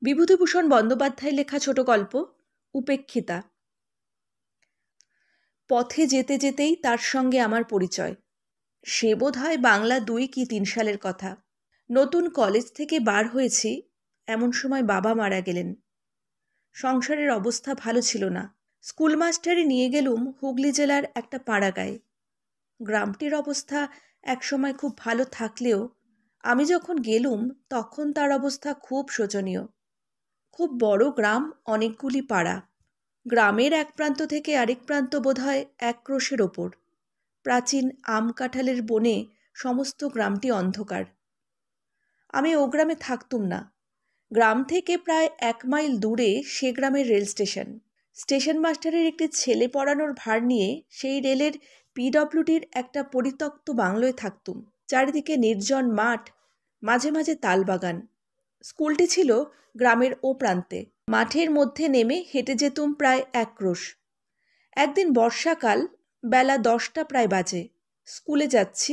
বিভূতিভূষণ বন্দ্যোপাধ্যায়ের লেখা ছোট গল্প উপেক্ষিতা। পথে যেতে যেতেই তার সঙ্গে আমার পরিচয়। সে বোধহয় বাংলা ২ কি ৩ সালের কথা। নতুন কলেজ থেকে বার হয়েছি, এমন সময় বাবা মারা গেলেন। সংসারের অবস্থা ভালো ছিল না। স্কুল মাস্টারে নিয়ে গেলুম হুগলি জেলার একটা পাড়াগাঁয়ে। গ্রামটির অবস্থা একসময় খুব ভালো থাকলেও আমি যখন গেলুম তখন তার অবস্থা খুব শোচনীয়। খুব বড় গ্রাম, অনেকগুলি পাড়া। গ্রামের এক প্রান্ত থেকে আরেক প্রান্ত বোধহয় ১ ক্রোশের ওপর। প্রাচীন আম কাঁঠালের বনে সমস্ত গ্রামটি অন্ধকার। আমি ও গ্রামে থাকতুম না। গ্রাম থেকে প্রায় ১ মাইল দূরে সে গ্রামের রেল স্টেশন। স্টেশন মাস্টারের একটি ছেলে পড়ানোর ভার নিয়ে সেই রেলের পিডব্লিউডির একটা পরিত্যক্ত বাংলোয় থাকতুম। চারিদিকে নির্জন মাঠ, মাঝে মাঝে তালবাগান। স্কুলটি ছিল গ্রামের ও প্রান্তে। মাঠের মধ্যে নেমে হেঁটে যেতুম প্রায় ১ ক্রোশ। একদিন বর্ষাকাল, বেলা ১০টা প্রায় বাজে। স্কুলে যাচ্ছি।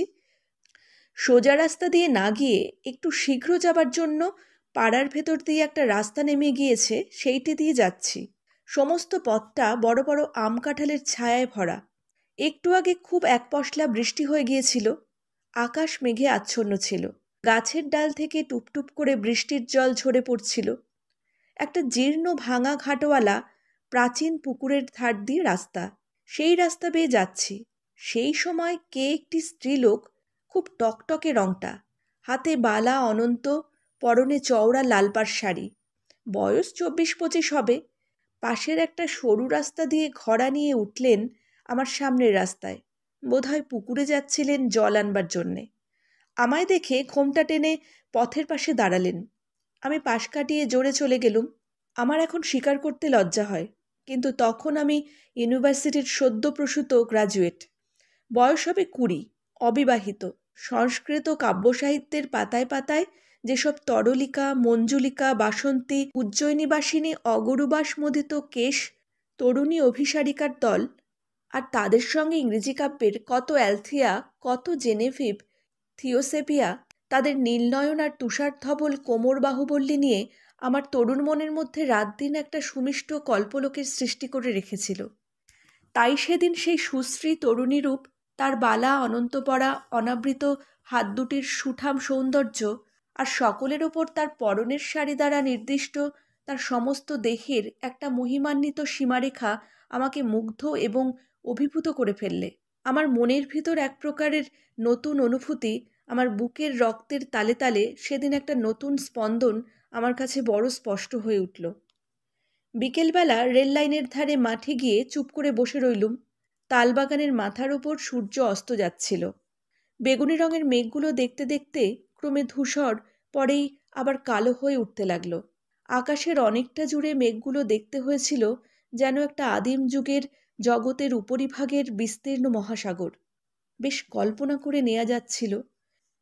সোজা রাস্তা দিয়ে না গিয়ে একটু শীঘ্র যাবার জন্য পাড়ার ভেতর দিয়ে একটা রাস্তা নেমে গিয়েছে, সেইটি দিয়ে যাচ্ছি। সমস্ত পথটা বড় বড় আম কাঁঠালের ছায়ায় ভরা। একটু আগে খুব এক পশলা বৃষ্টি হয়ে গিয়েছিল। আকাশ মেঘে আচ্ছন্ন ছিল। গাছের ডাল থেকে টুপটুপ করে বৃষ্টির জল ঝরে পড়ছিল। একটা জীর্ণ ভাঙা ঘাটওয়ালা প্রাচীন পুকুরের ধার দিয়ে রাস্তা। সেই রাস্তা বেয়ে যাচ্ছি। সেই সময় কে একটি স্ত্রীলোক, খুব টকটকে রংটা, হাতে বালা অনন্ত, পরনে চওড়া লালপাড় শাড়ি, বয়স ২৪-২৫ হবে, পাশের একটা সরু রাস্তা দিয়ে ঘোড়া নিয়ে উঠলেন আমার সামনের রাস্তায়। বোধহয় পুকুরে যাচ্ছিলেন জল আনবার জন্যে। আমায় দেখে ঘোমটা টেনে পথের পাশে দাঁড়ালেন। আমি পাশ কাটিয়ে জোরে চলে গেলুম। আমার এখন স্বীকার করতে লজ্জা হয়, কিন্তু তখন আমি ইউনিভার্সিটির সদ্যপ্রসূত গ্র্যাজুয়েট। বয়স হবে ২০, অবিবাহিত। সংস্কৃত কাব্যসাহিত্যের পাতায় পাতায় যেসব তরলিকা, মঞ্জুলিকা, বাসন্তী, উজ্জয়িনীবাসিনী, অগরুবাসমোদিত কেশ তরুণী অভিসারিকার দল, আর তাদের সঙ্গে ইংরেজি কাব্যের কত অ্যালথিয়া, কত জেনেভিভ, থিওসেপিয়া, তাদের নীলনয়ন আর তুষারধবল কোমর বাহুবল্লী নিয়ে আমার তরুণ মনের মধ্যে রাত দিন একটা সুমিষ্ট কল্পলোকের সৃষ্টি করে রেখেছিল। তাই সেদিন সেই সুশ্রী তরুণীরূপ, তার বালা অনন্তপরা অনাবৃত হাত দুটির সুঠাম সৌন্দর্য, আর সকলের ওপর তার পরনের শাড়ি দ্বারা নির্দিষ্ট তার সমস্ত দেহের একটা মহিমান্বিত সীমারেখা আমাকে মুগ্ধ এবং অভিভূত করে ফেললে। আমার মনের ভিতর এক প্রকারের নতুন অনুভূতি, আমার বুকের রক্তের তালে তালে সেদিন একটা নতুন স্পন্দন আমার কাছে বড় স্পষ্ট হয়ে উঠল। বিকেলবেলা রেল লাইনের ধারে মাঠে গিয়ে চুপ করে বসে রইলুম। তালবাগানের মাথার ওপর সূর্য অস্ত যাচ্ছিল। বেগুনি রঙের মেঘগুলো দেখতে দেখতে ক্রমে ধূসর, পরেই আবার কালো হয়ে উঠতে লাগলো। আকাশের অনেকটা জুড়ে মেঘগুলো দেখতে হয়েছিল যেন একটা আদিম যুগের জগতের উপরিভাগের বিস্তীর্ণ মহাসাগর। বেশ কল্পনা করে নেওয়া যাচ্ছিল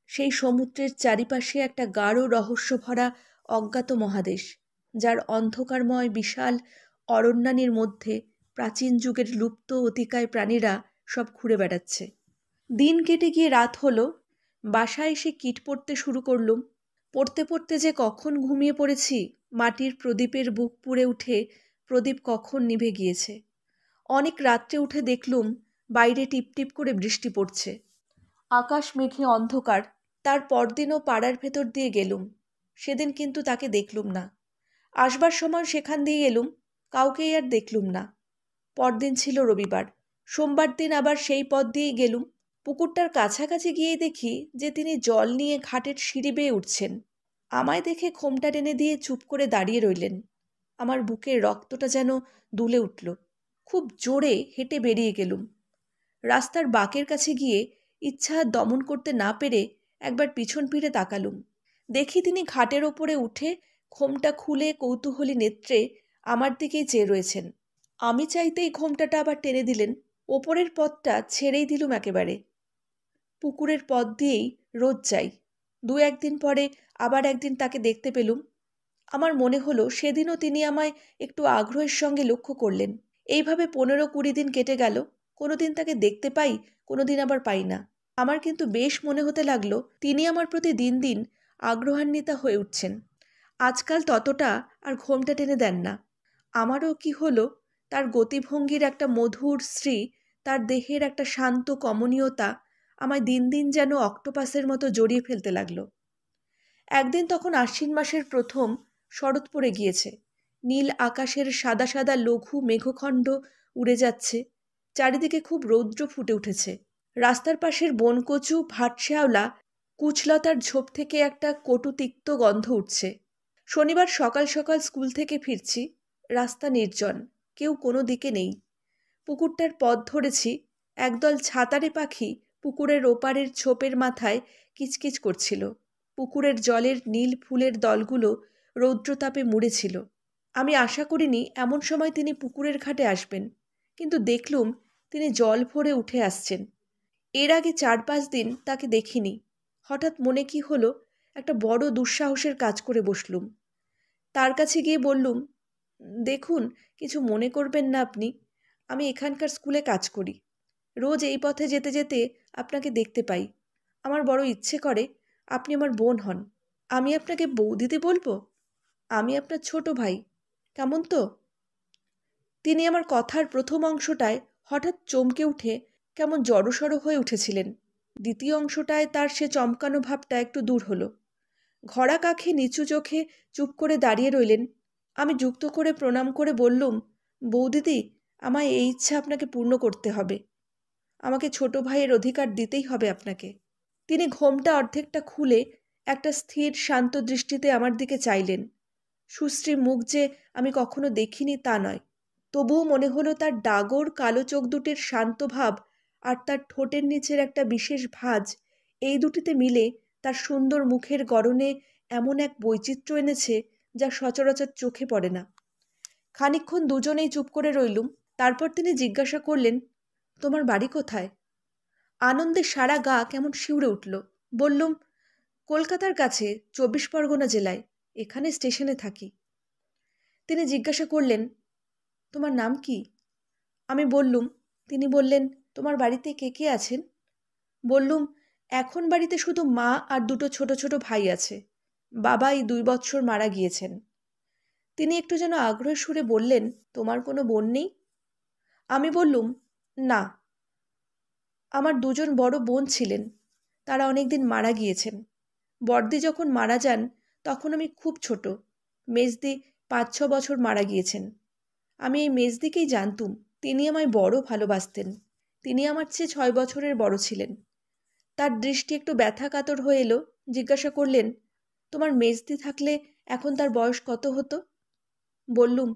সেই সমুদ্রের চারিপাশে একটা গাঢ় রহস্য ভরা অজ্ঞাত মহাদেশ, যার অন্ধকারময় বিশাল অরণ্যানীর মধ্যে প্রাচীন যুগের লুপ্ত অতিকায় প্রাণীরা সব ঘুরে বেড়াচ্ছে। দিন কেটে গিয়ে রাত হলো। বাসায় এসে কিট পড়তে শুরু করলুম। পড়তে পড়তে যে কখন ঘুমিয়ে পড়েছি, মাটির প্রদীপের বুক পুড়ে উঠে প্রদীপ কখন নিভে গিয়েছে। অনেক রাত্রে উঠে দেখলুম বাইরে টিপটিপ করে বৃষ্টি পড়ছে। আকাশ মেঘে অন্ধকার। তার পরদিনও পাড়ার ভেতর দিয়ে গেলুম। সেদিন কিন্তু তাকে দেখলুম না। আসবার সময় সেখান দিয়ে এলুম, কাউকেই আর দেখলুম না। পরদিন ছিল রবিবার। সোমবার দিন আবার সেই পথ দিয়েই গেলুম। পুকুরটার কাছাকাছি গিয়েই দেখি যে তিনি জল নিয়ে ঘাটের সিঁড়ি বেয়ে উঠছেন। আমায় দেখে ঘোমটা টেনে দিয়ে চুপ করে দাঁড়িয়ে রইলেন। আমার বুকের রক্তটা যেন দুলে উঠল। খুব জোরে হেঁটে বেরিয়ে গেলুম। রাস্তার বাঁকের কাছে গিয়ে ইচ্ছা দমন করতে না পেরে একবার পিছন ফিরে তাকালুম। দেখি তিনি ঘাটের ওপরে উঠে ঘোমটা খুলে কৌতূহলী নেত্রে আমার দিকেই চেয়ে রয়েছেন। আমি চাইতেই ঘোমটাটা আবার টেনে দিলেন। ওপরের পথটা ছেড়েই দিলুম একেবারে। পুকুরের পথ দিয়েই রোজ যাই। ২-১ দিন পরে আবার একদিন তাকে দেখতে পেলুম। আমার মনে হলো সেদিনও তিনি আমায় একটু আগ্রহের সঙ্গে লক্ষ্য করলেন। এইভাবে ১৫-২০ দিন কেটে গেল। কোনো দিন তাকে দেখতে পাই, কোনো দিন আবার পাই না। আমার কিন্তু বেশ মনে হতে লাগলো তিনি আমার প্রতি দিন দিন আগ্রহান্বিতা হয়ে উঠছেন। আজকাল ততটা আর ঘোমটা টেনে দেন না। আমারও কি হলো, তার গতিভঙ্গির একটা মধুর শ্রী, তার দেহের একটা শান্ত কমনীয়তা আমায় দিন দিন যেন অক্টোপাসের মতো জড়িয়ে ফেলতে লাগলো। একদিন তখন আশ্বিন মাসের প্রথম শরৎ পড়ে গিয়েছে। নীল আকাশের সাদা সাদা লঘু মেঘখণ্ড উড়ে যাচ্ছে, চারিদিকে খুব রৌদ্র ফুটে উঠেছে। রাস্তার পাশের বনকচু ভাটশেওলা কুচলতার ঝোপ থেকে একটা কটু তিক্ত গন্ধ উঠছে। শনিবার সকাল সকাল স্কুল থেকে ফিরছি। রাস্তা নির্জন, কেউ কোনো দিকে নেই। পুকুরটার পথ ধরেছি, একদল ছাতারে পাখি পুকুরের ওপারের ছোপের মাথায় কিচকিচ করছিল। পুকুরের জলের নীল ফুলের দলগুলো রৌদ্রতাপে মুড়েছিল। আমি আশা করিনি এমন সময় তিনি পুকুরের ঘাটে আসবেন, কিন্তু দেখলুম তিনি জল ভরে উঠে আসছেন। এর আগে 4-5 দিন তাকে দেখিনি। হঠাৎ মনে কি হলো, একটা বড় দুঃসাহসের কাজ করে বসলুম। তার কাছে গিয়ে বললুম, দেখুন, কিছু মনে করবেন না আপনি, আমি এখানকার স্কুলে কাজ করি। রোজ এই পথে যেতে যেতে আপনাকে দেখতে পাই। আমার বড় ইচ্ছে করে আপনি আমার বোন হন। আমি আপনাকে বৌদিদি বলবো? আমি আপনার ছোট ভাই, কেমন তো? তিনি আমার কথার প্রথম অংশটায় হঠাৎ চমকে উঠে কেমন জড়সড় হয়ে উঠেছিলেন। দ্বিতীয় অংশটায় তার সে চমকানো ভাবটা একটু দূর হলো। ঘড়া কাখে নিচু চোখে চুপ করে দাঁড়িয়ে রইলেন। আমি যুক্ত করে প্রণাম করে বললুম, বৌদিদি, আমায় এই ইচ্ছা আপনাকে পূর্ণ করতে হবে। আমাকে ছোট ভাইয়ের অধিকার দিতেই হবে আপনাকে। তিনি ঘোমটা অর্ধেকটা খুলে একটা স্থির শান্ত দৃষ্টিতে আমার দিকে চাইলেন। সুশ্রী মুখ যে আমি কখনো দেখিনি তা নয়, তবুও মনে হলো তার ডাগর কালো চোখ দুটির শান্ত ভাব আর তার ঠোঁটের নিচের একটা বিশেষ ভাঁজ, এই দুটিতে মিলে তার সুন্দর মুখের গড়নে এমন এক বৈচিত্র্য এনেছে যা সচরাচর চোখে পড়ে না। খানিকক্ষণ দুজনেই চুপ করে রইলুম। তারপর তিনি জিজ্ঞাসা করলেন, তোমার বাড়ি কোথায়? আনন্দে সারা গা কেমন শিউরে উঠল। বললুম, কলকাতার কাছে, 24 পরগনা জেলায়, এখানে স্টেশনে থাকি। তিনি জিজ্ঞাসা করলেন, তোমার নাম কি? আমি বললুম। তিনি বললেন, তোমার বাড়িতে কে কে আছেন? বললুম, এখন বাড়িতে শুধু মা আর দুটো ছোট ছোট ভাই আছে। বাবা এই 2 বৎসর মারা গিয়েছেন। তিনি একটু যেন আগ্রহের সুরে বললেন, তোমার কোনো বোন নেই? আমি বললুম, না, আমার 2জন বড় বোন ছিলেন, তারা অনেকদিন মারা গিয়েছেন। বড়দি যখন মারা যান তখন আমি খুব ছোট। মেজদি 5-6 বছর মারা গিয়েছেন। আমি এই মেজদিকেই জানতুম। তিনি আমায় বড় ভালোবাসতেন। তিনি আমার চেয়ে 6 বছরের বড় ছিলেন। তার দৃষ্টি একটু ব্যথা কাতর হয়ে এলো। জিজ্ঞাসা করলেন, তোমার মেজদি থাকলে এখন তার বয়স কত হতো? বললুম,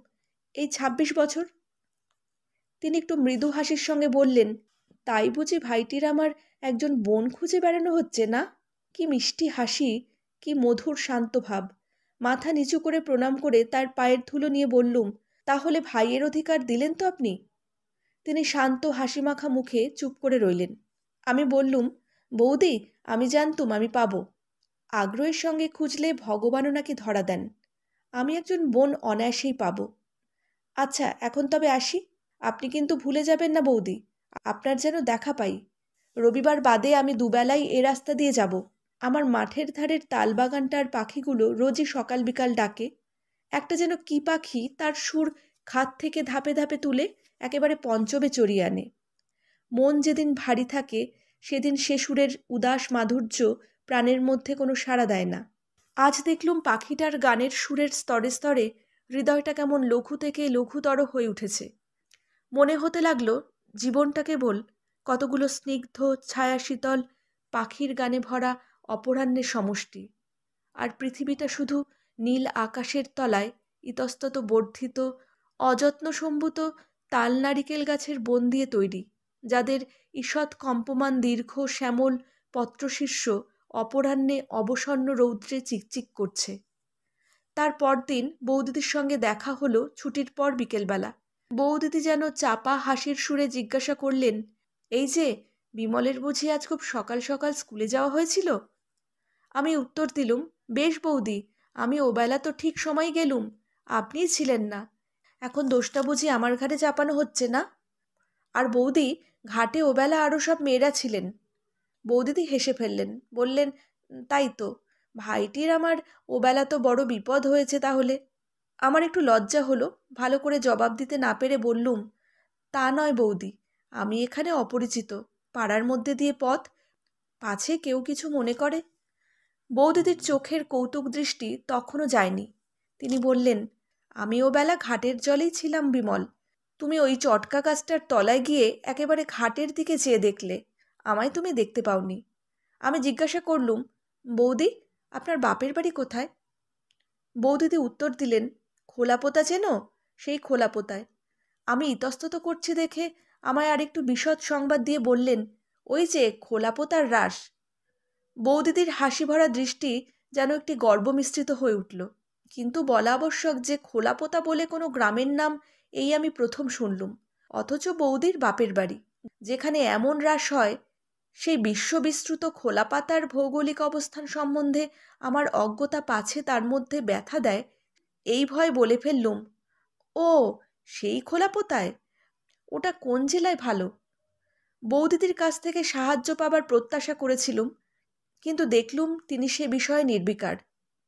এই 26 বছর। তিনি একটু মৃদু হাসির সঙ্গে বললেন, তাই বুঝি ভাইটির আমার একজন বোন খুঁজে বেড়ানো হচ্ছে না? কি মিষ্টি হাসি, কি মধুর শান্ত ভাব। মাথা নিচু করে প্রণাম করে তার পায়ের ধুলো নিয়ে বললুম, তাহলে ভাইয়ের অধিকার দিলেন তো আপনি? তিনি শান্ত হাসিমাখা মুখে চুপ করে রইলেন। আমি বললুম, বৌদি, আমি জানতুম আমি পাবো। আগ্রহের সঙ্গে খুঁজলে ভগবানও নাকি ধরা দেন। আমি একজন বোন অনায়াসেই পাবো। আচ্ছা, এখন তবে আসি। আপনি কিন্তু ভুলে যাবেন না বৌদি, আপনার যেন দেখা পাই। রবিবার বাদে আমি দুবেলাই এ রাস্তা দিয়ে যাব। আমার মাঠের ধারের তালবাগানটার পাখিগুলো রোজই সকাল বিকাল ডাকে। একটা যেন কি পাখি তার সুর খাত থেকে ধাপে ধাপে তুলে একেবারে পঞ্চমে চড়িয়ে আনে। মন যেদিন ভারী থাকে সেদিন সে সুরের উদাস মাধুর্য প্রাণের মধ্যে কোনো সাড়া দেয় না। আজ দেখলুম পাখিটার গানের সুরের স্তরে স্তরে হৃদয়টা কেমন লঘু থেকে লঘুতর হয়ে উঠেছে। মনে হতে লাগলো জীবনটা কেবল কতগুলো স্নিগ্ধ ছায়া শীতল পাখির গানে ভরা অপরাহ্নের সমষ্টি, আর পৃথিবীটা শুধু নীল আকাশের তলায় ইতস্তত বর্ধিত অযত্ন সম্ভূত তাল নারিকেল গাছের বন দিয়ে তৈরি, যাদের ঈষৎ কম্পমান দীর্ঘ শ্যামল পত্রশীর্ষ অপরাহ্নে অবসন্ন রৌদ্রে চিকচিক করছে। তার পরদিন বৌদিদির সঙ্গে দেখা হলো ছুটির পর বিকেলবেলা। বৌদিদি যেন চাপা হাসির সুরে জিজ্ঞাসা করলেন, এই যে, বিমলের বুঝি আজ খুব সকাল সকাল স্কুলে যাওয়া হয়েছিল? আমি উত্তর দিলুম, বেশ বৌদি, আমি ওবেলা তো ঠিক সময় গেলুম, আপনিই ছিলেন না। এখন দোষটা বুঝি আমার ঘাড়ে চাপানো হচ্ছে না? আর বৌদি, ঘাটে ওবেলা আরও সব মেয়েরা ছিলেন। বৌদিদি হেসে ফেললেন, বললেন, তাই তো, ভাইটির আমার ওবেলা তো বড় বিপদ হয়েছে তাহলে। আমার একটু লজ্জা হলো, ভালো করে জবাব দিতে না পেরে বললুম, তা নয় বৌদি, আমি এখানে অপরিচিত, পাড়ার মধ্যে দিয়ে পথ, পাছে কেউ কিছু মনে করে। বৌদিদির চোখের কৌতুক দৃষ্টি তখনও যায়নি। তিনি বললেন, আমি ওবেলা ঘাটের জলেই ছিলাম বিমল। তুমি ওই চটকা গাছটার তলায় গিয়ে একেবারে ঘাটের দিকে চেয়ে দেখলে, আমায় তুমি দেখতে পাওনি। আমি জিজ্ঞাসা করলুম, বৌদি, আপনার বাপের বাড়ি কোথায়? বৌদিদি উত্তর দিলেন, খোলাপোতা চেনো? সেই খোলাপোতায়। আমি ইতস্তত করছি দেখে আমায় আরেকটু বিশদ সংবাদ দিয়ে বললেন, ওই যে খোলাপোতার রাস। বৌদিদির হাসি ভরা দৃষ্টি যেন একটি গর্ব মিশ্রিত হয়ে উঠল। কিন্তু বলা আবশ্যক যে খোলাপোতা বলে কোনো গ্রামের নাম এই আমি প্রথম শুনলুম, অথচ বৌদির বাপের বাড়ি, যেখানে এমন রাস হয়, সেই বিশ্ববিশ্রুত খোলাপাতার ভৌগোলিক অবস্থান সম্বন্ধে আমার অজ্ঞতা পাছে তার মধ্যে ব্যথা দেয়, এই ভয় বলে ফেললুম, ও সেই খোলাপোতায়? ওটা কোন জেলায় ভালো? বৌদিদির কাছ থেকে সাহায্য পাবার প্রত্যাশা করেছিলুম, কিন্তু দেখলুম তিনি সে বিষয়ে নির্বিকার।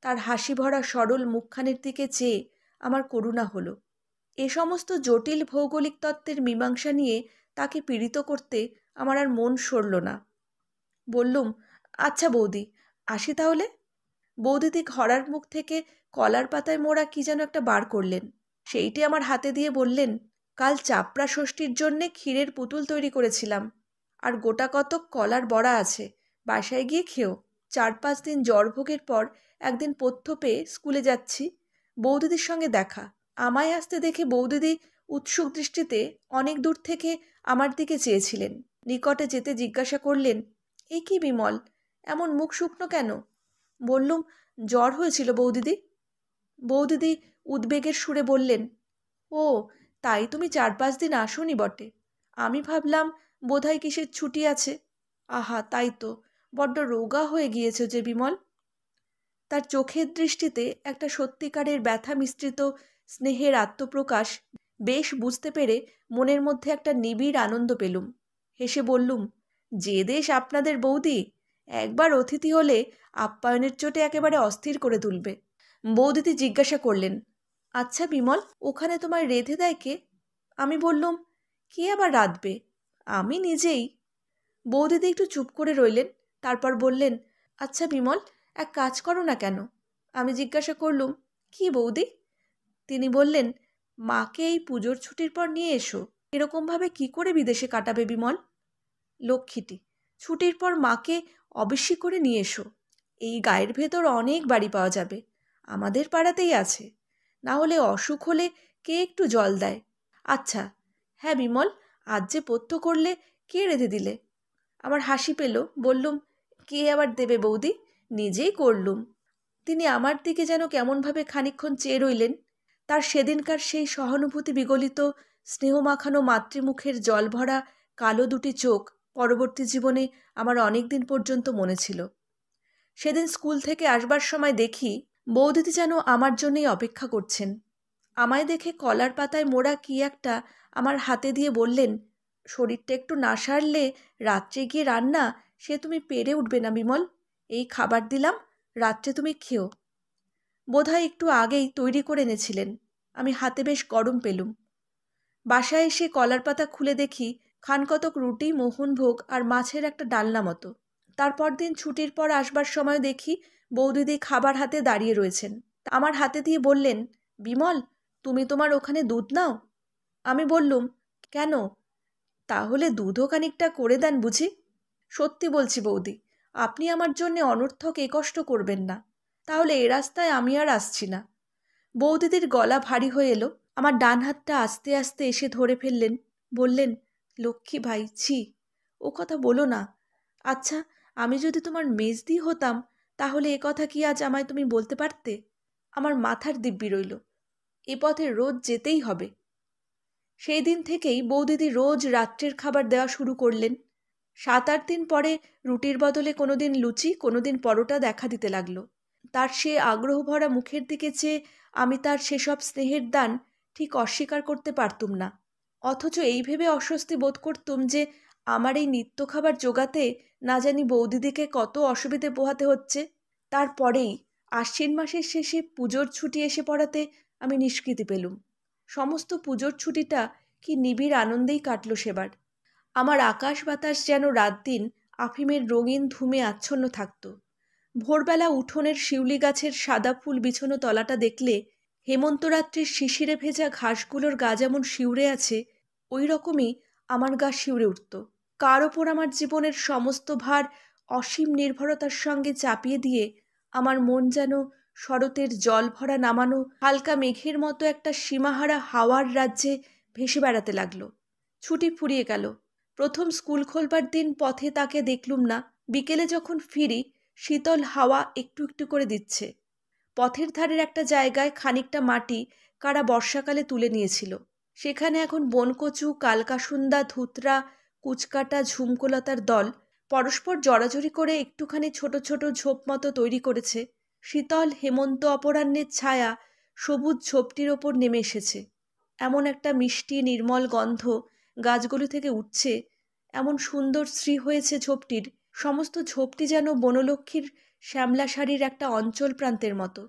তার হাসি ভরা সরল মুখখানের দিকে চেয়ে আমার করুণা হলো। এ সমস্ত জটিল ভৌগোলিক তত্ত্বের মীমাংসা নিয়ে তাকে পীড়িত করতে আমার আর মন সরল না। বললুম, আচ্ছা বৌদি, আসি তাহলে। বৌদিদি ঘরার মুখ থেকে কলার পাতায় মোড়া কি যেন একটা বার করলেন, সেইটি আমার হাতে দিয়ে বললেন, কাল চাপড়া ষষ্ঠীর জন্যে ক্ষীরের পুতুল তৈরি করেছিলাম, আর গোটা কতক কলার বড়া আছে, বাসায় গিয়ে খেও। 4-5 দিন জ্বর ভোগের পর একদিন পথ্য পেয়ে স্কুলে যাচ্ছি, বৌদিদির সঙ্গে দেখা। আমায় আসতে দেখে বৌদিদি উৎসুক দৃষ্টিতে অনেক দূর থেকে আমার দিকে চেয়েছিলেন। নিকটে যেতে জিজ্ঞাসা করলেন, এ কি বিমল, এমন মুখ শুকনো কেন? বললুম, জ্বর হয়েছিল বৌদিদি। বৌদিদি উদ্বেগের সুরে বললেন, ও তাই তুমি 4-5 দিন আসোনি বটে। আমি ভাবলাম বোধহয় কিসের ছুটি আছে। আহা, তাই তো, বড্ড রোগা হয়ে গিয়েছে যে বিমল। তার চোখের দৃষ্টিতে একটা সত্যিকারের ব্যথা মিশ্রিত স্নেহের আত্মপ্রকাশ বেশ বুঝতে পেরে মনের মধ্যে একটা নিবিড় আনন্দ পেলুম। হেসে বললুম, যে দেশ আপনাদের বৌদি, একবার অতিথি হলে আপ্যায়নের চোটে একেবারে অস্থির করে তুলবে। বৌদিদি জিজ্ঞাসা করলেন, আচ্ছা বিমল, ওখানে তোমায় রেঁধে দেয় কে? আমি বললুম, কে আবার রাঁধবে, আমি নিজেই। বৌদিদি একটু চুপ করে রইলেন, তারপর বললেন, আচ্ছা বিমল, এক কাজ করো না কেন? আমি জিজ্ঞাসা করলুম, কি বৌদি? তিনি বললেন, মাকে এই পুজোর ছুটির পর নিয়ে এসো। এরকমভাবে কি করে বিদেশে কাটাবে বিমল? লক্ষ্মীটি, ছুটির পর মাকে অবশ্যই করে নিয়ে এসো। এই গায়ের ভেতর অনেক বাড়ি পাওয়া যাবে, আমাদের পাড়াতেই আছে। না হলে অসুখ হলে কে একটু জল দেয়? আচ্ছা হ্যাঁ বিমল, আজ যে পথ্য করলে, কে রেঁধে দিলে? আমার হাসি পেল, বললুম, কে আবার দেবে বৌদি, নিজেই করলুম। তিনি আমার দিকে যেন কেমনভাবে খানিকক্ষণ চেয়ে রইলেন। তার সেদিনকার সেই সহানুভূতি বিগলিত স্নেহমাখানো মাতৃমুখের জলভরা কালো দুটি চোখ পরবর্তী জীবনে আমার অনেক দিন পর্যন্ত মনে ছিল। সেদিন স্কুল থেকে আসবার সময় দেখি বৌদিদি যেন আমার জন্যই অপেক্ষা করছেন। আমায় দেখে কলার পাতায় মোড়া কি একটা আমার হাতে দিয়ে বললেন, শরীরটা একটু না সারলে রাত্রে গিয়ে রান্না সে তুমি পেরে উঠবে না বিমল, এই খাবার দিলাম, রাত্রে তুমি খেও। বোধহয় একটু আগেই তৈরি করে এনেছিলেন, আমি হাতে বেশ গরম পেলুম। বাসায় এসে কলার পাতা খুলে দেখি খানকতক রুটি, মোহনভোগ আর মাছের একটা ডালনা মতো। তারপর দিন ছুটির পর আসবার সময় দেখি বৌদিদি খাবার হাতে দাঁড়িয়ে রয়েছেন। আমার হাতে দিয়ে বললেন, বিমল, তুমি তোমার ওখানে দুধ নাও। আমি বললুম, কেন? তাহলে দুধও খানিকটা করে দেন বুঝি। সত্যি বলছি বৌদি, আপনি আমার জন্যে অনর্থক এ কষ্ট করবেন না, তাহলে এ রাস্তায় আমি আর আসছি না। বৌদিদির গলা ভারী হয়ে এলো, আমার ডান হাতটা আস্তে আস্তে এসে ধরে ফেললেন, বললেন, লক্ষ্মী ভাই, ছি, ও কথা বলো না। আচ্ছা, আমি যদি তোমার মেজদি হতাম, তাহলে এ কথা কি আজ আমায় তুমি বলতে পারতে? আমার মাথার দিব্যি রইল, এ পথে রোজ যেতেই হবে। সেই দিন থেকেই বৌদিদি রোজ রাত্রের খাবার দেওয়া শুরু করলেন। 7-8 দিন পরে রুটির বদলে কোনো দিন লুচি, কোনো দিন পরোটা দেখা দিতে লাগলো। তার সে আগ্রহ ভরা মুখের দিকে চেয়ে আমি তার সেসব স্নেহের দান ঠিক অস্বীকার করতে পারতুম না। অথচ এই ভেবে অস্বস্তি বোধ করতুম যে আমার এই নিত্য খাবার জোগাতে না জানি বৌদিদিকে কত অসুবিধে পোহাতে হচ্ছে। তারপরেই আশ্বিন মাসের শেষে পুজোর ছুটি এসে পড়াতে আমি নিষ্কৃতি পেলুম। সমস্ত পুজোর ছুটিটা কি নিবিড় আনন্দেই কাটল সেবার। আমার আকাশ বাতাস যেন রাত দিন আফিমের রঙিন ধুমে আচ্ছন্ন থাকত। ভোরবেলা উঠোনের শিউলি গাছের সাদা ফুল বিছানো তলাটা দেখলে হেমন্তরাত্রির শিশিরে ভেজা ঘাসগুলোর গা যেমন শিউরে আছে, ওই রকমই আমার গা শিউরে উঠত। কার ওপর আমার জীবনের সমস্ত ভার অসীম নির্ভরতার সঙ্গে চাপিয়ে দিয়ে আমার মন যেন শরতের জল ভরা নামানো হালকা মেঘের মতো একটা সীমাহারা হাওয়ার রাজ্যে ভেসে বেড়াতে লাগলো। ছুটি ফুরিয়ে গেল। প্রথম স্কুল খোলবার দিন পথে তাকে দেখলুম না। বিকেলে যখন ফিরি, শীতল হাওয়া একটু একটু করে দিচ্ছে। পথের ধারের একটা জায়গায় খানিকটা মাটি কারা বর্ষাকালে তুলে নিয়েছিল। সেখানে এখন বনকচু, কালকাসুন্দা, ধুতরা, কুচকাটা, ঝুমকোলতার দল পরস্পর জড়াজড়ি করে একটুখানি ছোট ছোট ঝোপ মতো তৈরি করেছে। শীতল হেমন্ত অপরাহ্নের ছায়া সবুজ ঝোপটির ওপর নেমে এসেছে। এমন একটা মিষ্টি নির্মল গন্ধ গাছগুলি থেকে উঠছে, এমন সুন্দর শ্রী হয়েছে ঝোপটির। সমস্ত ঝোপটি যেন বনলক্ষ্মীর শ্যামলা শাড়ির একটা অঞ্চল প্রান্তের মতো।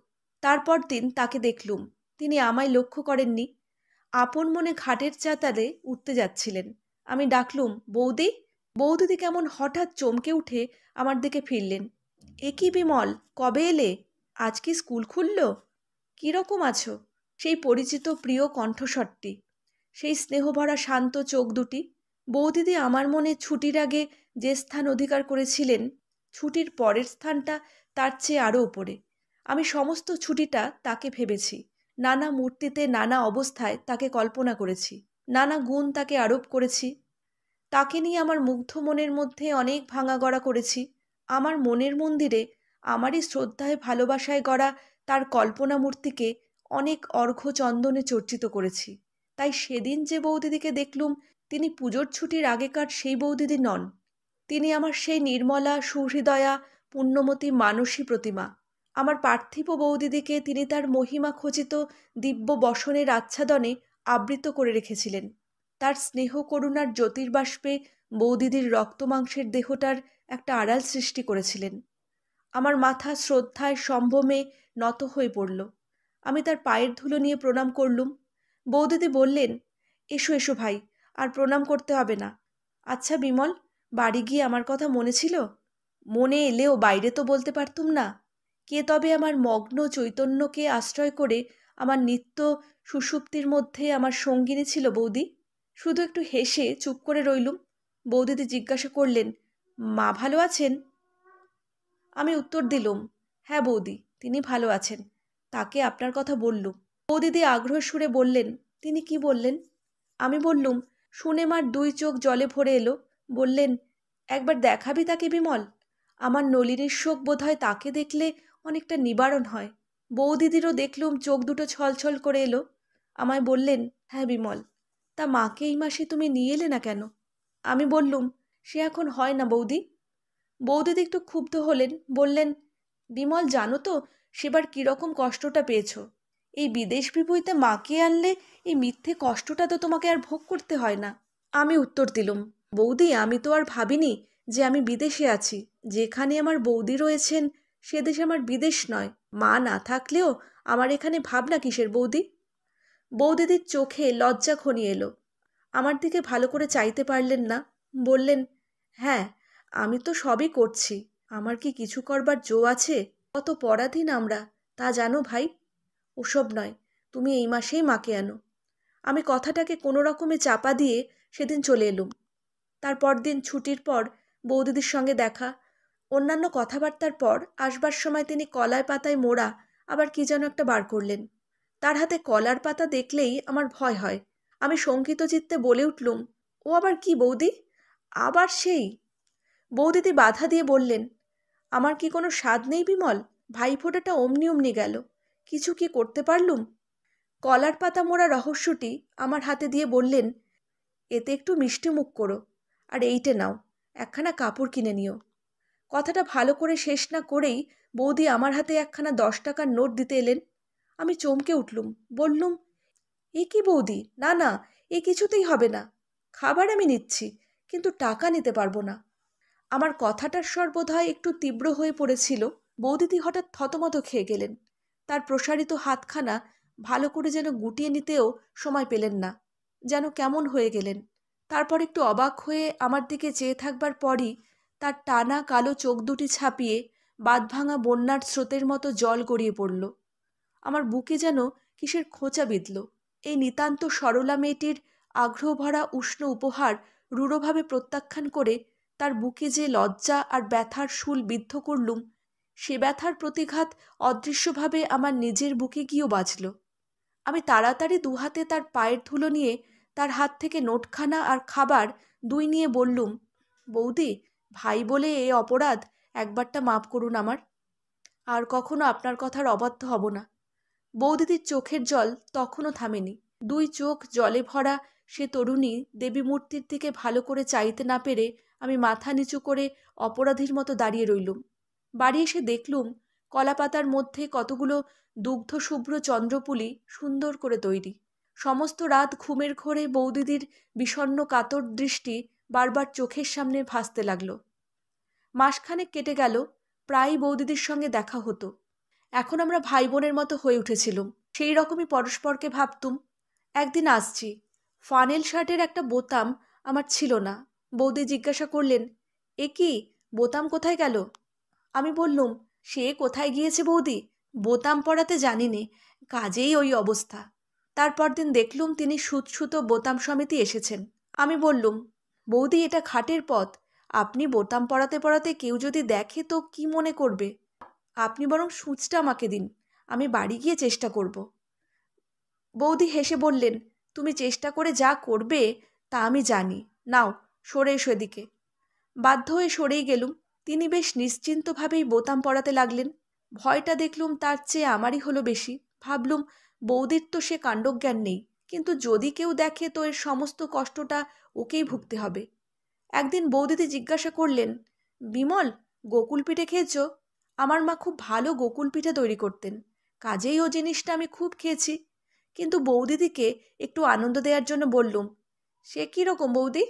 তারপর দিন তাকে দেখলুম। তিনি আমায় লক্ষ্য করেননি। আপন মনে ঘাটের চাতালে উঠতে যাচ্ছিলেন। আমি ডাকলুম, বৌদি। বৌদিদি কেমন হঠাৎ চমকে উঠে আমার দিকে ফিরলেন। এ কি বিমল, কবে এলে? আজ কি স্কুল খুলল? কীরকম আছো? সেই পরিচিত প্রিয় কণ্ঠস্বরটি, সেই স্নেহভরা শান্ত চোখ দুটি। বৌদিদি আমার মনে ছুটির আগে যে স্থান অধিকার করেছিলেন, ছুটির পরের স্থানটা তার চেয়ে আরও উপরে। আমি সমস্ত ছুটিটা তাকে ভেবেছি। নানা মূর্তিতে, নানা অবস্থায় তাকে কল্পনা করেছি, নানা গুণ তাকে আরোপ করেছি। তাকে নিয়ে আমার মুগ্ধ মনের মধ্যে অনেক ভাঙা গড়া করেছি। আমার মনের মন্দিরে আমারই শ্রদ্ধায় ভালোবাসায় গড়া তার কল্পনা মূর্তিকে অনেক অর্ঘ্য চন্দনে চর্চিত করেছি। তাই সেদিন যে বৌদিদিকে দেখলুম, তিনি পুজোর ছুটির আগেকার সেই বৌদিদি নন। তিনি আমার সেই নির্মলা, সুহৃদয়া, পুণ্যমতী মানসী প্রতিমা। আমার পার্থিব বৌদিদিকে তিনি তার মহিমা খচিত দিব্য বসনের আচ্ছাদনে আবৃত করে রেখেছিলেন। তার স্নেহ করুণার জ্যোতির্বাষ্পে বৌদিদির রক্তমাংসের দেহটার একটা আড়াল সৃষ্টি করেছিলেন। আমার মাথা শ্রদ্ধায় সম্ভ্রমে নত হয়ে পড়ল। আমি তার পায়ের ধুলো নিয়ে প্রণাম করলুম। বৌদিদি বললেন, এসো এসো ভাই, আর প্রণাম করতে হবে না। আচ্ছা বিমল, বাড়ি গিয়ে আমার কথা মনে ছিল? মনে এলেও বাইরে তো বলতে পারতুম না। কে তবে আমার মগ্ন চৈতন্যকে আশ্রয় করে আমার নিত্য সুষুপ্তির মধ্যে আমার সঙ্গিনী ছিল বৌদি? শুধু একটু হেসে চুপ করে রইলুম। বৌদিদি জিজ্ঞাসা করলেন, মা ভালো আছেন? আমি উত্তর দিলুম, হ্যাঁ বৌদি, তিনি ভালো আছেন। তাকে আপনার কথা বললুম। বৌদিদি আগ্রহ সুরে বললেন, তিনি কি বললেন? আমি বললুম, শুনে মার দুই চোখ জলে ভরে এলো। বললেন, একবার দেখাবি তাকে বিমল? আমার নলিনীর শোক বোধ হয় তাকে দেখলে অনেকটা নিবারণ হয়। বৌদিদিরও দেখলুম চোখ দুটো ছলছল করে এলো। আমায় বললেন, হ্যাঁ বিমল, তা মাকে এই মাসে তুমি নিয়ে এলে না কেন? আমি বললুম, সে এখন হয় না বৌদি। বৌদিদি একটু ক্ষুব্ধ হলেন, বললেন, বিমল জানো তো সেবার কীরকম কষ্টটা পেয়েছ। এই বিদেশ বিভূতিতে মাকে আনলে এই মিথ্যে কষ্টটা তো তোমাকে আর ভোগ করতে হয় না। আমি উত্তর দিলুম, বৌদি, আমি তো আর ভাবিনি যে আমি বিদেশে আছি। যেখানে আমার বৌদি রয়েছেন সে দেশ আমার বিদেশ নয়। মা না থাকলেও আমার এখানে ভাবনা কিসের বৌদি? বৌদিদির চোখে লজ্জা ঘনিয়ে এলো। আমার দিকে ভালো করে চাইতে পারলেন না। বললেন, হ্যাঁ, আমি তো সবই করছি। আমার কি কিছু করবার জো আছে? কত পরাধীন আমরা, তা জানো ভাই। ওসব নয়, তুমি এই মাসেই মাকে আনো। আমি কথাটাকে কোনো রকমে চাপা দিয়ে সেদিন চলে এলুম। তারপর দিন ছুটির পর বৌদিদির সঙ্গে দেখা। অন্যান্য কথাবার্তার পর আসবার সময় তিনি কলায় পাতায় মোড়া আবার কি যেন একটা বার করলেন। তার হাতে কলার পাতা দেখলেই আমার ভয় হয়। আমি শঙ্কিত চিত্তে বলে উঠলুম, ও আবার কি বৌদি? আবার সেই? বৌদিদি বাধা দিয়ে বললেন, আমার কি কোনো স্বাদ নেই বিমল? ভাইফোঁটাটা অমনি অমনি গেল, কিছু কি করতে পারলুম? কলার পাতা মোড়া রহস্যটি আমার হাতে দিয়ে বললেন, এতে একটু মিষ্টি মুখ করো, আর এইটে নাও, একখানা কাপড় কিনে নিও। কথাটা ভালো করে শেষ না করেই বৌদি আমার হাতে একখানা 10 টাকার নোট দিতে এলেন। আমি চমকে উঠলুম, বললুম, এ কি বৌদি, না না, এ কিছুতেই হবে না। খাবার আমি নিচ্ছি, কিন্তু টাকা নিতে পারবো না। আমার কথাটার স্বর বোধহয় একটু তীব্র হয়ে পড়েছিল। বৌদিদি হঠাৎ থতমত খেয়ে গেলেন। তার প্রসারিত হাতখানা ভালো করে যেন গুটিয়ে নিতেও সময় পেলেন না, যেন কেমন হয়ে গেলেন। তারপর একটু অবাক হয়ে আমার দিকে চেয়ে থাকবার পরই তার টানা কালো চোখ দুটি ছাপিয়ে বাঁধভাঙা বন্যার স্রোতের মতো জল গড়িয়ে পড়ল। আমার বুকে যেন কিসের খোঁচা বিঁধল। এই নিতান্ত সরলা মেয়েটির আগ্রহভরা উষ্ণ উপহার রূঢ়ভাবে প্রত্যাখ্যান করে তার বুকে যে লজ্জা আর ব্যথার শুল বিদ্ধ করলুম, সে ব্যথার প্রতিঘাত অদৃশ্যভাবে আমার নিজের বুকে গিয়েও বাজল। আমি তাড়াতাড়ি দুহাতে তার পায়ের ধুলো নিয়ে তার হাত থেকে নোটখানা আর খাবার দুই নিয়ে বললুম, বৌদি, ভাই বলে এ অপরাধ একবারটা মাপ করুন আমার। আর কখনো আপনার কথার অবাধ্য হব না। বৌদিদির চোখের জল তখনও থামেনি। দুই চোখ জলে ভরা সে তরুণী দেবী মূর্তির দিকে ভালো করে চাইতে না পেরে আমি মাথা নিচু করে অপরাধীর মতো দাঁড়িয়ে রইলুম। বাড়ি এসে দেখলুম কলাপাতার মধ্যে কতগুলো দুগ্ধশুভ্র চন্দ্রপুলি সুন্দর করে তৈরি। সমস্ত রাত ঘুমের ঘোরে বৌদিদির বিষণ্ণ কাতর দৃষ্টি বারবার চোখের সামনে ভাসতে লাগল। মাসখানেক কেটে গেল, প্রায়ই বৌদিদির সঙ্গে দেখা হতো। এখন আমরা ভাই বোনের মতো হয়ে উঠেছিলুম। সেই রকমই পরস্পরকে ভাবতুম। একদিন আসছি, ফানেল শার্টের একটা বোতাম আমার ছিল না। বৌদি জিজ্ঞাসা করলেন, এ কি, বোতাম কোথায় গেল? আমি বললুম, সে কোথায় গিয়েছে বৌদি, বোতাম পরাতে জানি নে, কাজেই ওই অবস্থা। তারপর দিন দেখলুম তিনি সুতো বোতাম সমিতি এসেছেন। আমি বললুম, বৌদি, এটা খাটের পথ, আপনি বোতাম পরাতে পরাতে কেউ যদি দেখে তো কি মনে করবে? আপনি বরং সূঁচটা আমাকে দিন, আমি বাড়ি গিয়ে চেষ্টা করব। বৌদি হেসে বললেন, তুমি চেষ্টা করে যা করবে তা আমি জানি, নাও সরে এসো এদিকে। বাধ্য হয়ে সরেই গেলুম। তিনি বেশ নিশ্চিন্তভাবেই বোতাম পরাতে লাগলেন। ভয়টা দেখলুম তার চেয়ে আমারই হলো বেশি। ভাবলুম, বৌদির তো সে কাণ্ডজ্ঞান নেই, কিন্তু যদি কেউ দেখে তো এর সমস্ত কষ্টটা ওকেই ভুগতে হবে। একদিন বৌদিদি জিজ্ঞাসা করলেন, বিমল, গোকুল পিঠে খেয়েছ? আমার মা খুব ভালো গোকুল পিঠে তৈরি করতেন, কাজেই ও জিনিসটা আমি খুব খেয়েছি। কিন্তু বৌদিদিকে একটু আনন্দ দেওয়ার জন্য বললুম, সে কীরকম বৌদি?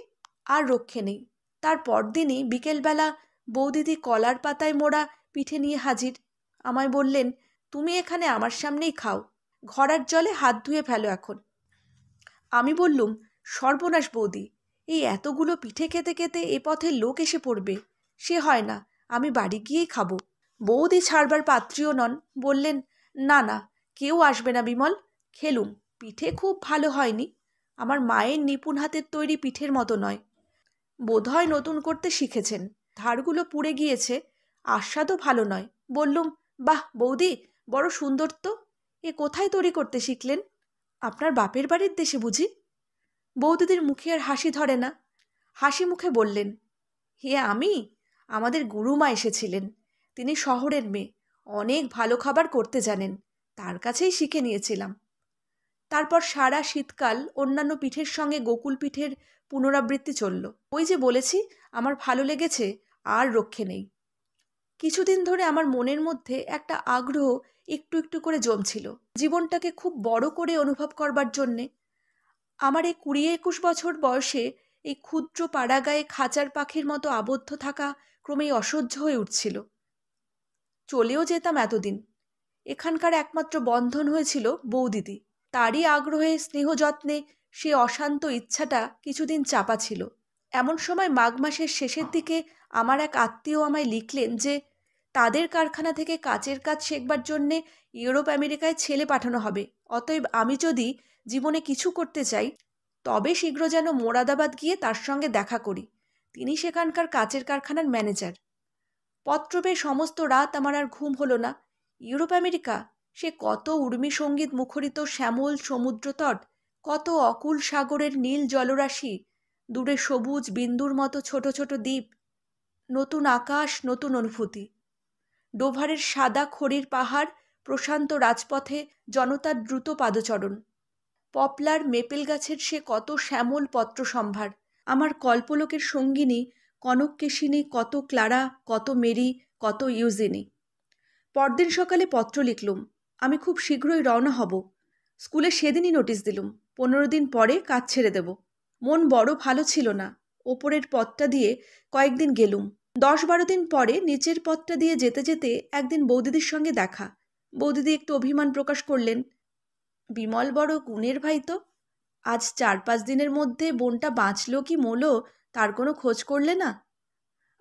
আর রক্ষে নেই। তার পরদিনই বিকেলবেলা বৌদিদি কলার পাতায় মোড়া পিঠে নিয়ে হাজির। আমায় বললেন, তুমি এখানে আমার সামনেই খাও, ঘড়ার জলে হাত ধুয়ে ফেলো এখন। আমি বললুম, সর্বনাশ বৌদি, এই এতগুলো পিঠে খেতে খেতে এ পথে লোক এসে পড়বে, সে হয় না, আমি বাড়ি গিয়েই খাবো। বৌদি ছাড়বার পাত্রীও নন, বললেন, না না, কেউ আসবে না বিমল, খেলুম, পিঠে খুব ভালো হয়নি, আমার মায়ের নিপুণ হাতের তৈরি পিঠের মতো নয়, বোধহয় নতুন করতে শিখেছেন, ধারগুলো পুড়ে গিয়েছে, আস্বাদও ভালো নয়। বললুম, বাহ বৌদি, বড় সুন্দর তো, এ কোথায় তৈরি করতে শিখলেন? আপনার বাপের বাড়ির দেশে বুঝি? বৌদিদির মুখে আর হাসি ধরে না। হাসি মুখে বললেন, হে আমি, আমাদের গুরুমা এসেছিলেন, তিনি শহরের মেয়ে, অনেক ভালো খাবার করতে জানেন, তার কাছেই শিখে নিয়েছিলাম। তারপর সারা শীতকাল অন্যান্য পিঠের সঙ্গে গোকুল পিঠের পুনরাবৃত্তি চলল। ওই যে বলেছি, আমার ভালো লেগেছে, আর রক্ষে নেই। কিছুদিন ধরে আমার মনের মধ্যে একটা আগ্রহ একটু একটু করে জমছিল, জীবনটাকে খুব বড় করে অনুভব করবার জন্যে। আমার এই 20-21 বছর বয়সে এই ক্ষুদ্র পাড়াগায়ে খাঁচার পাখির মতো আবদ্ধ থাকা ক্রমেই অসহ্য হয়ে উঠছিল। চলেও যেতাম এতদিন, এখানকার একমাত্র বন্ধন হয়েছিল বৌদিদি। তারই আগ্রহে স্নেহ যত্নে সে অশান্ত ইচ্ছাটা কিছুদিন চাপা ছিল। এমন সময় মাঘ মাসের শেষের দিকে আমার এক আত্মীয় আমায় লিখলেন যে তাদের কারখানা থেকে কাচের কাজ শেখবার জন্যে ইউরোপ আমেরিকায় ছেলে পাঠানো হবে, অতএব আমি যদি জীবনে কিছু করতে চাই তবে শীঘ্র যেন মোরাদাবাদ গিয়ে তার সঙ্গে দেখা করি, তিনি সেখানকার কাচের কারখানার ম্যানেজার। পত্র পেয়ে সমস্ত রাত আমার আর ঘুম হলো না। ইউরোপ আমেরিকা, সে কত উর্মি সঙ্গীত মুখরিত শ্যামল সমুদ্রতট, কত অকুল সাগরের নীল জলরাশি, দূরে সবুজ বিন্দুর মতো ছোট ছোট দ্বীপ, নতুন আকাশ, নতুন অনুভূতি। ডোভারের সাদা খড়ির পাহাড়, প্রশান্ত রাজপথে জনতার দ্রুত পাদচরণ, পপলার মেপেল গাছের সে কত শ্যামল পত্র সম্ভার, আমার কল্পলোকের সঙ্গিনী কনককেশিনী, কত ক্লারা, কত মেরি, কত ইউজিনি। পরদিন সকালে পত্র লিখলুম, আমি খুব শীঘ্রই রওনা হব। স্কুলে সেদিনই নোটিশ দিলুম, 15 দিন পরে কাজ ছেড়ে দেব। মন বড় ভালো ছিল না। ওপরের পথটা দিয়ে কয়েকদিন গেলুম, 10-12 দিন পরে নিচের পথটা দিয়ে যেতে যেতে একদিন বৌদিদির সঙ্গে দেখা। বৌদিদি একটু অভিমান প্রকাশ করলেন, বিমল বড় গুণের ভাই তো, আজ 4-5 দিনের মধ্যে বোনটা বাঁচলো কি মলো তার কোনো খোঁজ করলে না?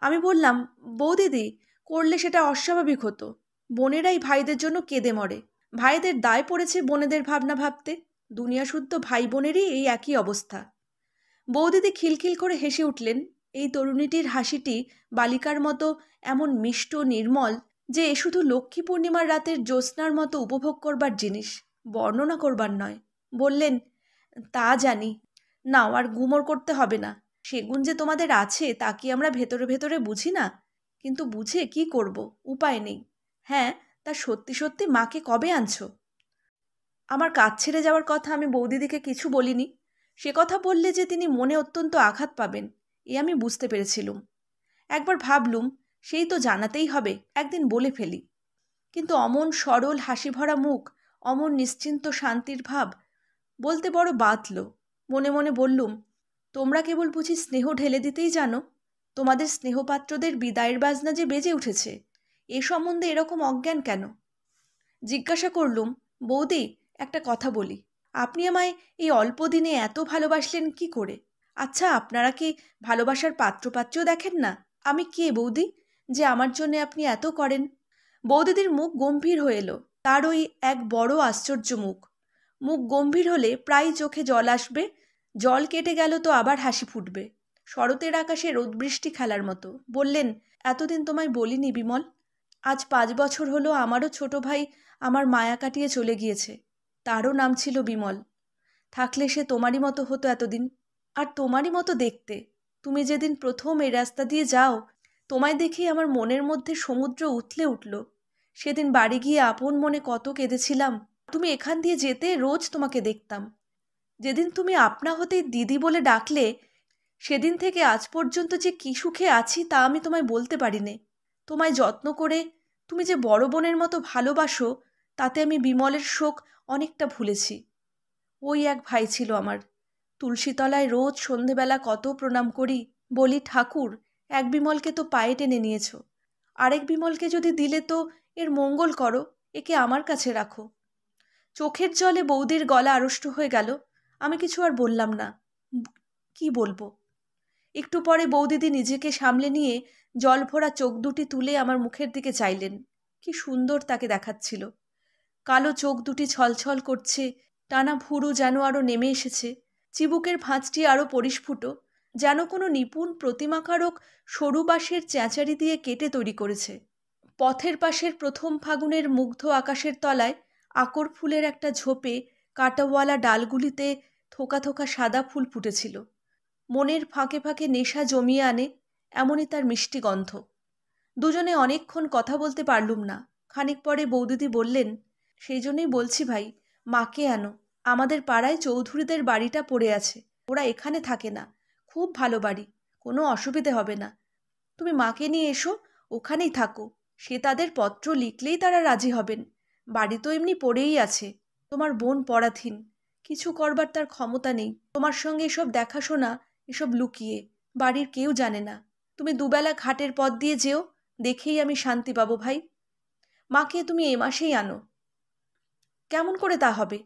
আমি বললাম, বৌদিদি, করলে সেটা অস্বাভাবিক হতো। বোনেরাই ভাইদের জন্য কেঁদে মরে, ভাইদের দায় পড়েছে বোনেদের ভাবনা ভাবতে। দুনিয়া শুদ্ধ ভাই বোনেরই এই একই অবস্থা। বৌদিদি খিলখিল করে হেসে উঠলেন। এই তরুণীটির হাসিটি বালিকার মতো এমন মিষ্ট নির্মল যে এ শুধু লক্ষ্মী পূর্ণিমার রাতের জ্যোৎস্নার মতো উপভোগ করবার জিনিস, বর্ণনা করবার নয়। বললেন, তা জানি, নাও আর গুমর করতে হবে না। সেগুন যে তোমাদের আছে তা কি আমরা ভেতরে ভেতরে বুঝি না? কিন্তু বুঝে কি করব, উপায় নেই। হ্যাঁ, তা সত্যি সত্যি মাকে কবে আনছো? আমার কাজ ছেড়ে যাওয়ার কথা আমি বৌদিদিকে কিছু বলিনি। সে কথা বললে যে তিনি মনে অত্যন্ত আঘাত পাবেন, এ আমি বুঝতে পেরেছিলুম। একবার ভাবলুম, সেই তো জানাতেই হবে, একদিন বলে ফেলি। কিন্তু অমন সরল হাসিভরা মুখ, অমন নিশ্চিন্ত শান্তির ভাব, বলতে বড় বাধল। মনে মনে বললুম, তোমরা কেবল বুঝি স্নেহ ঢেলে দিতেই জানো? তোমাদের স্নেহপাত্রদের বিদায়ের বাজনা যে বেজে উঠেছে, এ সম্বন্ধে এরকম অজ্ঞান কেন? জিজ্ঞাসা করলুম, বৌদি, একটা কথা বলি, আপনি আমায় এই অল্প দিনে এত ভালোবাসলেন কি করে? আচ্ছা, আপনারা কি ভালোবাসার পাত্রপাত্রও দেখেন না? আমি কে বৌদি, যে আমার জন্যে আপনি এত করেন? বৌদিদির মুখ গম্ভীর হয়ে এলো। তার ওই এক বড় আশ্চর্য মুখ। মুখ গম্ভীর হলে প্রায় চোখে জল আসবে, জল কেটে গেল তো আবার হাসি ফুটবে, শরতের আকাশে রোদ বৃষ্টি খেলার মতো। বললেন, এতদিন তোমায় বলিনি বিমল, আজ 5 বছর হলো আমারও ছোট ভাই আমার মায়া কাটিয়ে চলে গিয়েছে। তারও নাম ছিল বিমল। থাকলে সে তোমারই মতো হতো এতদিন, আর তোমারই মতো দেখতে। তুমি যেদিন প্রথম এই রাস্তা দিয়ে যাও, তোমায় দেখেই আমার মনের মধ্যে সমুদ্র উথলে উঠল। সেদিন বাড়ি গিয়ে আপন মনে কত কেঁদেছিলাম। তুমি এখান দিয়ে যেতে রোজ তোমাকে দেখতাম। যেদিন তুমি আপনা হতেই দিদি বলে ডাকলে, সেদিন থেকে আজ পর্যন্ত যে কী সুখে আছি তা আমি তোমায় বলতে পারিনে। তোমায় যত্ন করে তুমি যে বড় বোনের মতো ভালোবাসো, তাতে আমি বিমলের শোক অনেকটা ভুলেছি। ওই এক ভাই ছিল আমার। তুলসীতলায় রোজ সন্ধেবেলা কত প্রণাম করি, বলি, ঠাকুর, এক বিমলকে তো পায়ে টেনে নিয়েছ, আরেক বিমলকে যদি দিলে তো এর মঙ্গল করো, একে আমার কাছে রাখো। চোখের জলে বৌদির গলা আড়ষ্ট হয়ে গেল। আমি কিছু আর বললাম না। কি বলবো? একটু পরে বৌদিদি নিজেকে সামলে নিয়ে জল ভরা চোখ দুটি তুলে আমার মুখের দিকে চাইলেন। কি সুন্দর তাকে দেখাচ্ছিল। কালো চোখ দুটি ছলছল করছে, টানা ভুরু যেন আরও নেমে এসেছে, চিবুকের ভাঁজটি আরও পরিস্ফুট, যেন কোনো নিপুণ প্রতিমাকারক সরু বাঁশের চেঁচারি দিয়ে কেটে তৈরি করেছে। পথের পাশের প্রথম ফাগুনের মুগ্ধ আকাশের তলায় আকর ফুলের একটা ঝোপে কাঁটাওয়ালা ডালগুলিতে থোকা থোকা সাদা ফুল ফুটেছিল। মনের ফাঁকে ফাঁকে নেশা জমিয়ে আনে, এমনই তার মিষ্টি গন্ধ। দুজনে অনেকক্ষণ কথা বলতে পারলুম না। খানিক পরে বৌদিদি বললেন, সেই জন্যই বলছি ভাই, মাকে আনো। আমাদের পাড়ায় চৌধুরীদের বাড়িটা পড়ে আছে, ওরা এখানে থাকে না, খুব ভালো বাড়ি, কোনো অসুবিধে হবে না। তুমি মাকে নিয়ে এসো, ওখানেই থাকো। সে তাদের পত্র লিখলেই তারা রাজি হবেন। বাড়ি তো এমনি পড়েই আছে। তোমার বোন পরাধীন, কিছু করবার তার ক্ষমতা নেই। তোমার সঙ্গে এসব দেখাশোনা, এসব লুকিয়ে, বাড়ির কেউ জানে না। তুমি দুবেলা ঘাটের পথ দিয়ে যেও, দেখেই আমি শান্তি পাবো ভাই। মাকে তুমি এ মাসেই আনো। কেমন করে তা হবে?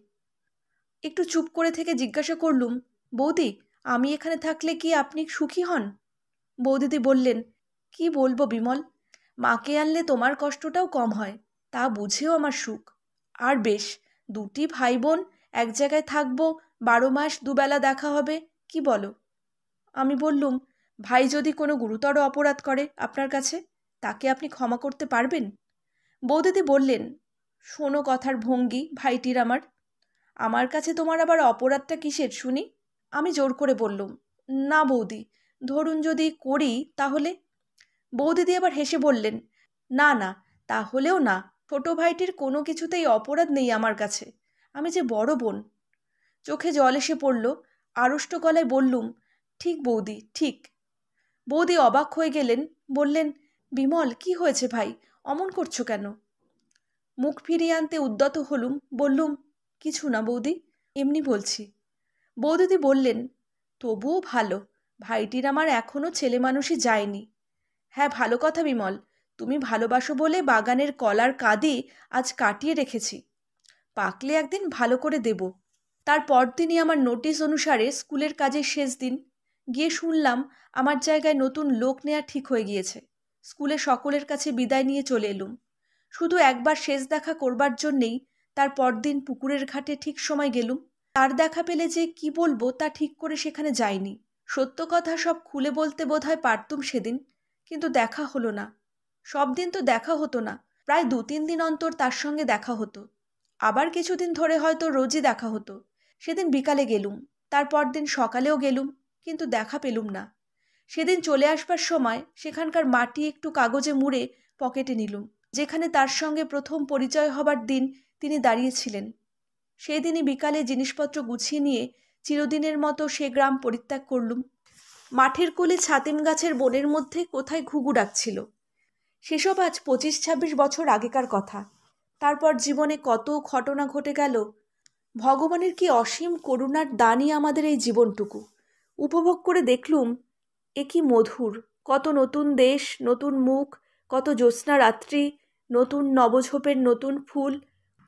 একটু চুপ করে থেকে জিজ্ঞাসা করলুম, বৌদি, আমি এখানে থাকলে কি আপনি সুখী হন? বৌদিদি বললেন, কি বলবো বিমল, মাকে আনলে তোমার কষ্টটাও কম হয়, তা বুঝেও আমার সুখ। আর বেশ, দুটি ভাই বোন এক জায়গায় থাকবো, 12 মাস দুবেলা দেখা হবে, কি বলো? আমি বললুম, ভাই যদি কোনো গুরুতর অপরাধ করে আপনার কাছে, তাকে আপনি ক্ষমা করতে পারবেন? বৌদিদি বললেন, শোনো কথার ভঙ্গি ভাইটির আমার। আমার কাছে তোমার আবার অপরাধটা কিসের শুনি? আমি জোর করে বললুম, না বৌদি, ধরুন যদি করি তাহলে? বৌদিদি আবার হেসে বললেন, না না, তাহলেও না, ছোট ভাইটির কোনো কিছুতেই অপরাধ নেই আমার কাছে, আমি যে বড় বোন। চোখে জল এসে পড়ল। আড়ষ্ট গলায় বললুম, ঠিক বৌদি, ঠিক। বৌদি অবাক হয়ে গেলেন, বললেন, বিমল, কি হয়েছে ভাই, অমন করছো কেন? মুখ ফিরিয়ে আনতে উদ্যত হলুম, বললুম, কিছু না বৌদি, এমনি বলছি। বৌদিদি বললেন, তবুও ভালো, ভাইটির আমার এখনও ছেলে মানুষই যায়নি। হ্যাঁ, ভালো কথা বিমল। তুমি ভালোবাসো বলে বাগানের কলার কাঁদি আজ কাটিয়ে রেখেছি। পাকলে একদিন ভালো করে দেব। তার পরদিনই আমার নোটিশ অনুসারে স্কুলের কাজের শেষ দিন। গিয়ে শুনলাম আমার জায়গায় নতুন লোক নেওয়া ঠিক হয়ে গিয়েছে। স্কুলে সকলের কাছে বিদায় নিয়ে চলে এলুম। শুধু একবার শেষ দেখা করবার জন্যেই তার পরদিন পুকুরের ঘাটে ঠিক সময় গেলুম। তার দেখা পেলে যে কি বলবো তা ঠিক করে সেখানে যাইনি। সত্য কথা সব খুলে বলতে বোধহয় পারতুম সেদিন, কিন্তু দেখা হলো না। সব দিন তো দেখা হতো না, প্রায় 2-3 দিন অন্তর তার সঙ্গে দেখা হতো। আবার কিছুদিন ধরে হয়তো রোজই দেখা হতো। সেদিন বিকালে গেলুম, তারপর দিন সকালেও গেলুম, কিন্তু দেখা পেলুম না। সেদিন চলে আসবার সময় সেখানকার মাটি একটু কাগজে মুড়ে পকেটে নিলুম, যেখানে তার সঙ্গে প্রথম পরিচয় হবার দিন তিনি দাঁড়িয়েছিলেন। সেই দিনই বিকালে জিনিসপত্র গুছিয়ে নিয়ে চিরদিনের মতো সে গ্রাম পরিত্যাগ করলুম। মাঠের কোলে ছাতিম গাছের বনের মধ্যে কোথায় ঘুঘু ডাকছিল। সেসব আজ 25-26 বছর আগেকার কথা। তারপর জীবনে কত ঘটনা ঘটে গেল। ভগবানের কি অসীম করুণার দানই আমাদের এই জীবনটুকু। উপভোগ করে দেখলুম এ কি মধুর। কত নতুন দেশ, নতুন মুখ, কত জ্যোৎস্না রাত্রি, নতুন নবঝোপের নতুন ফুল,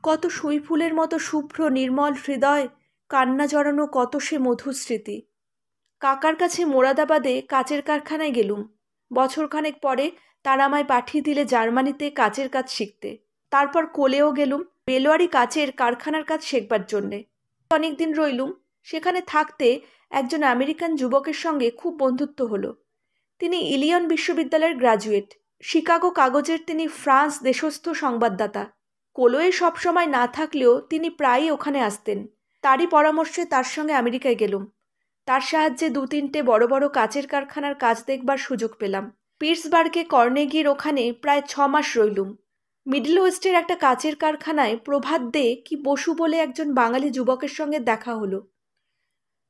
কত সুই ফুলের মতো শুভ্র নির্মল হৃদয়, কান্না জড়ানো কত সে মধুর স্মৃতি। কাকার কাছে মোরাদাবাদে কাচের কারখানায় গেলুম। বছরখানেক পরে তারা আমায় পাঠিয়ে দিলে জার্মানিতে কাচের কাজ শিখতে। তারপর কোলেও গেলুম বেলোয়ারি কাচের কারখানার কাজ শেখবার জন্যে। অনেকদিন রইলুম। সেখানে থাকতে একজন আমেরিকান যুবকের সঙ্গে খুব বন্ধুত্ব হলো। তিনি ইলিয়ন বিশ্ববিদ্যালয়ের গ্র্যাজুয়েট। শিকাগো কাগজের তিনি ফ্রান্স দেশস্থ সংবাদদাতা। কোলোয়ে সবসময় না থাকলেও তিনি প্রায়ই ওখানে আসতেন। তারই পরামর্শে তার সঙ্গে আমেরিকায় গেলুম। তার সাহায্যে 2-3টে বড় বড় কাচের কারখানার কাজ দেখবার সুযোগ পেলাম। পিটসবার্গে কর্নেগির ওখানে প্রায় 6 মাস রইলুম। মিডল ওয়েস্টের একটা কাচের কারখানায় প্রভাত দে কি বসু বলে একজন বাঙালি যুবকের সঙ্গে দেখা হলো।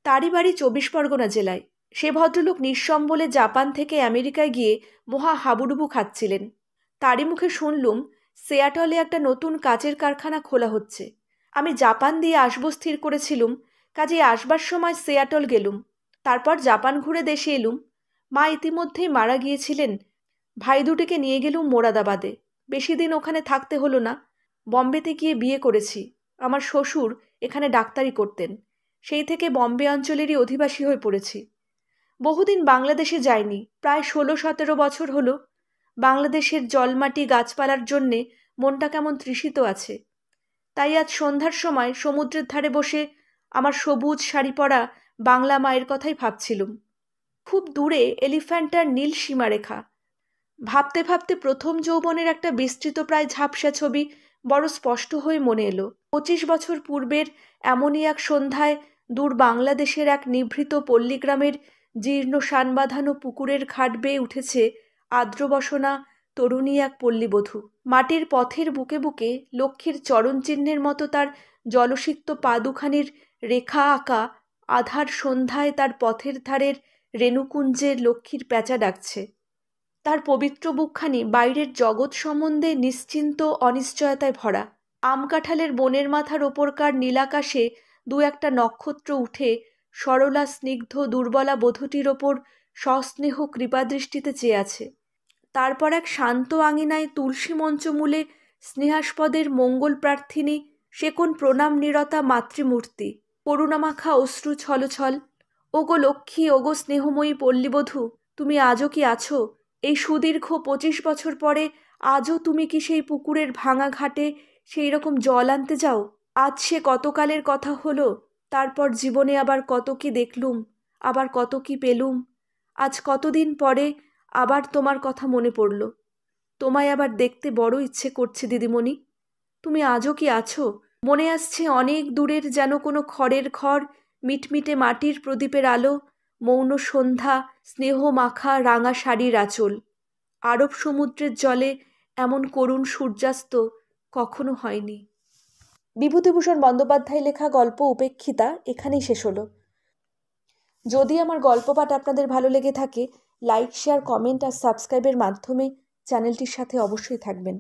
তারই বাড়ি 24 পরগনা জেলায়। সে ভদ্রলোক নিঃসম্বলে জাপান থেকে আমেরিকায় গিয়ে মহা হাবুডুবু খাচ্ছিলেন। তারই মুখে শুনলুম সিয়াটলে একটা নতুন কাচের কারখানা খোলা হচ্ছে। আমি জাপান দিয়ে আসবো স্থির করেছিলুম, কাজেই আসবার সময় সিয়াটল গেলুম। তারপর জাপান ঘুরে দেশে এলুম। মা ইতিমধ্যেই মারা গিয়েছিলেন। ভাই দুটিকে নিয়ে গেলুম মোরাদাবাদে। বেশি দিন ওখানে থাকতে হলো না। বম্বেতে গিয়ে বিয়ে করেছি। আমার শ্বশুর এখানে ডাক্তারি করতেন। সেই থেকে বম্বে অঞ্চলেরই অধিবাসী হয়ে পড়েছি। বহুদিন বাংলাদেশে যাইনি, প্রায় 16-17 বছর হলো। বাংলাদেশের জলমাটি গাছপালার জন্যে মনটা কেমন তৃষিত আছে। তাই আজ সন্ধ্যার সময় সমুদ্রের ধারে বসে আমার সবুজ শাড়ি পরা বাংলা মায়ের কথাই ভাবছিলুম। খুব দূরে এলিফ্যান্টার নীল সীমারেখা। ভাবতে ভাবতে প্রথম যৌবনের একটা বিস্তৃত প্রায় ঝাপসা ছবি বড় স্পষ্ট হয়ে মনে এলো। 25 বছর পূর্বের এমনই এক সন্ধ্যায় দূর বাংলাদেশের এক নিভৃত পল্লীগ্রামের জীর্ণ শান বাঁধানো পুকুরের ঘাট বেয়ে উঠেছে আর্দ্রবসনা তরুণী এক পল্লীবধূ। মাটির পথের বুকে বুকে লক্ষ্মীর চরণচিহ্নের মতো তার জলসিক্ত পা দুখানির রেখা আঁকা আধার সন্ধ্যায় তার পথের ধারের রেণুকুঞ্জে লক্ষ্মীর প্যাঁচা ডাকছে। তার পবিত্র বুকখানি বাইরের জগৎ সম্বন্ধে নিশ্চিন্ত অনিশ্চয়তায় ভরা। আম কাঁঠালের বনের মাথার ওপরকার নীলাকাশে 2-একটা নক্ষত্র উঠে সরলা স্নিগ্ধ দুর্বলা বধূটির ওপর সস্নেহ কৃপাদৃষ্টিতে চেয়ে আছে। তারপর এক শান্ত আঙিনায় তুলসী মঞ্চমূলে স্নেহাস্পদের মঙ্গল প্রার্থিনী সে কোন প্রণাম নিরতা মাতৃমূর্তি। করুণামাখা অশ্রু ছলছল। ওগো লক্ষ্মী, ওগো স্নেহময়ী পল্লীবধূ, তুমি আজও কি আছো? এই সুদীর্ঘ 25 বছর পরে আজও তুমি কি সেই পুকুরের ভাঙা ঘাটে সেই রকম জল আনতে যাও? আজ সে কতকালের কথা হলো। তারপর জীবনে আবার কত কি দেখলুম, আবার কত কি পেলুম। আজ কতদিন পরে আবার তোমার কথা মনে পড়ল। তোমায় আবার দেখতে বড় ইচ্ছে করছে দিদিমণি। তুমি আজও কি আছো? মনে আসছে অনেক দূরের যেন কোনো খড়ের ঘর, মিটমিটে মাটির প্রদীপের আলো, মৌন সন্ধ্যা, স্নেহ মাখা রাঙা শাড়ির আঁচল। আরব সমুদ্রের জলে এমন করুণ সূর্যাস্ত কখনো হয়নি। বিভূতিভূষণ বন্দ্যোপাধ্যায় লেখা গল্প উপেক্ষিতা এখানেই শেষ হলো। যদি আমার গল্প পাঠ আপনাদের ভালো লেগে থাকে, লাইক, শেয়ার, কমেন্ট আর সাবস্ক্রাইবের মাধ্যমে চ্যানেলটির সাথে অবশ্যই থাকবেন।